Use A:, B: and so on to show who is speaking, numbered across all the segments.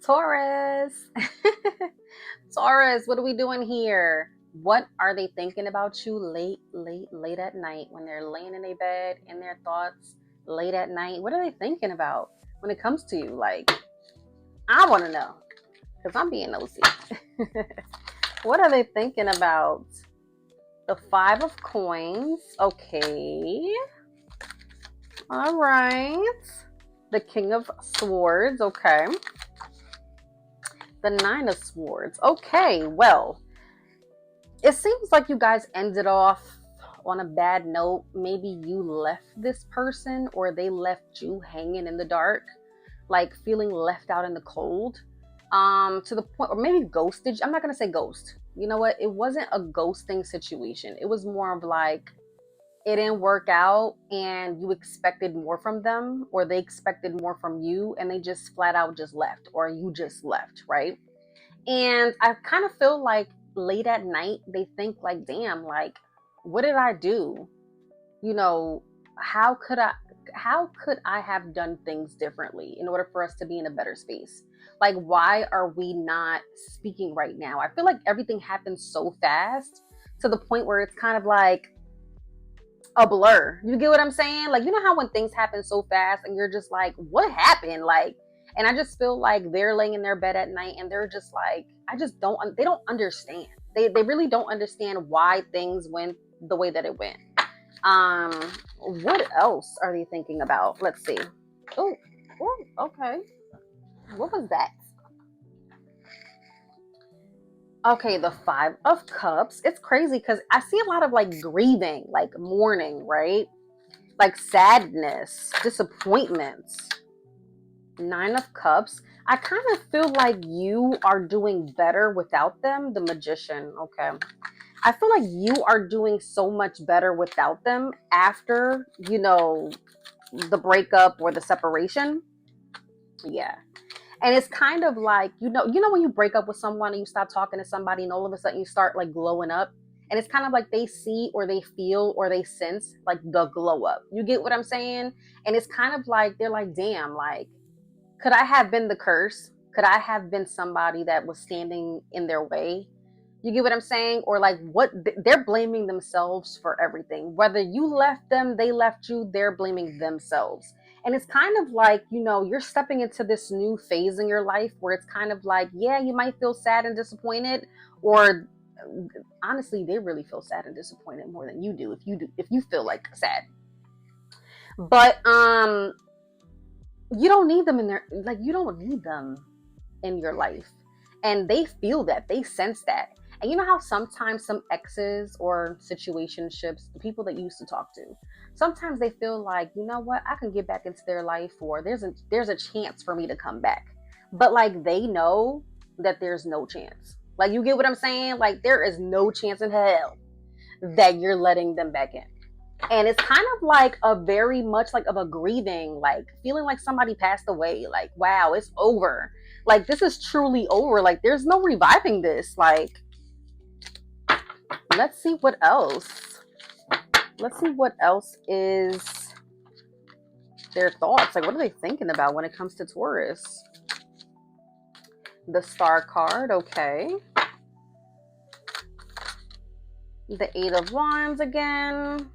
A: Taurus. Taurus, what are we doing here? What are they thinking about you late at night when they're laying in their bed in their thoughts late at night? What are they thinking about when it comes to you? Like, I want to know because I'm being nosy. What are they thinking about? The Five of Coins. Okay. All right. The King of Swords. Okay. The Nine of Swords. Okay. Well, it seems like you guys ended off on a bad note. Maybe you left this person or they left you hanging in the dark, like feeling left out in the cold. To the point, or maybe ghosted. I'm not gonna say ghost. You know what? It wasn't a ghosting situation. It was more of like it didn't work out and you expected more from them or they expected more from you and they just flat out just left or you just left, right? And I kind of feel like late at night, they think like, damn, like, what did I do? You know, how could I how could I have done things differently in order for us to be in a better space? Like, why are we not speaking right now? I feel like everything happens so fast to the point where it's kind of like a blur. You get what I'm saying? Like, you know how when things happen so fast and you're just like, what happened? Like, and I just feel like they're laying in their bed at night and they're just like, I just don't, they don't understand. They really don't understand why things went the way that it went. Um, what else are they thinking about? Let's see. Oh, okay. What was that? Okay, the Five of Cups. It's crazy because I see a lot of like grieving, like mourning, right? Like sadness, disappointments. Nine of Cups. I kind of feel like you are doing better without them. The Magician. Okay. I feel like you are doing so much better without them after, the breakup or the separation. Yeah. And it's kind of like, when you break up with someone and you stop talking to somebody and all of a sudden you start like glowing up. And it's kind of like they see or they feel or they sense like the glow up. You get what I'm saying? And it's kind of like they're like, damn, like, could I have been the curse? Could I have been somebody that was standing in their way? You get what I'm saying? Or like what they're blaming themselves for everything. Whether you left them, they left you, they're blaming themselves. And it's kind of like, you're stepping into this new phase in your life where it's kind of like, yeah, you might feel sad and disappointed, or honestly, they really feel sad and disappointed more than you do if you feel like sad. But you don't need them in there, like you don't need them in your life. And they feel that, they sense that. And you know how sometimes some exes or situationships, the people that you used to talk to, sometimes they feel like, you know what, I can get back into their life, or there's a chance for me to come back. But like they know that there's no chance. Like, you get what I'm saying? Like, there is no chance in hell that you're letting them back in. And it's kind of like a very much like of a grieving, like feeling like somebody passed away, like, wow, it's over, like this is truly over, like there's no reviving this. Like, let's see what else is their thoughts, like what are they thinking about when it comes to Taurus. The Star card. Okay. The Eight of Wands again.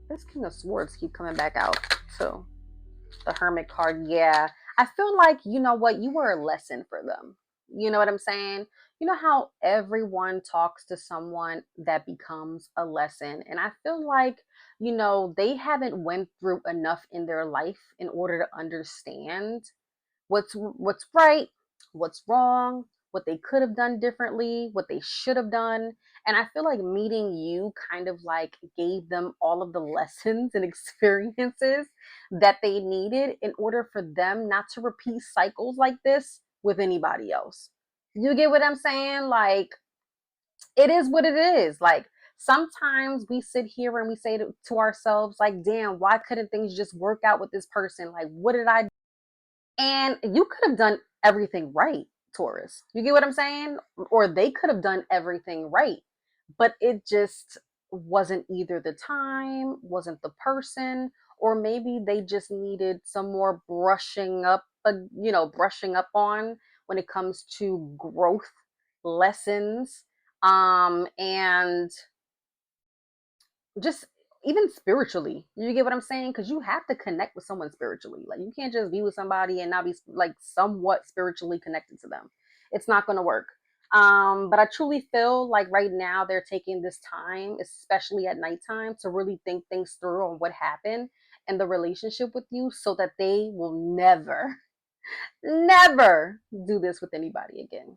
A: This King of Swords keep coming back out too. The Hermit card. Yeah. I feel like, you know what, you were a lesson for them. You know what I'm saying? You know how everyone talks to someone that becomes a lesson. And I feel like, they haven't went through enough in their life in order to understand what's right, what's wrong, what they could have done differently, what they should have done. And I feel like meeting you kind of like gave them all of the lessons and experiences that they needed in order for them not to repeat cycles like this with anybody else. You get what I'm saying? Like, it is what it is. Like, sometimes we sit here and we say to ourselves, like, damn, why couldn't things just work out with this person? Like, what did I do? And you could have done everything right, Taurus. You get what I'm saying? Or they could have done everything right, but it just wasn't either the time, wasn't the person, or maybe they just needed some more brushing up, brushing up on when it comes to growth lessons, and just even spiritually. You get what I'm saying? Because you have to connect with someone spiritually. Like, you can't just be with somebody and not be like somewhat spiritually connected to them. It's not going to work. But I truly feel like right now they're taking this time, especially at nighttime, to really think things through on what happened in the relationship with you, so that they will never, never do this with anybody again.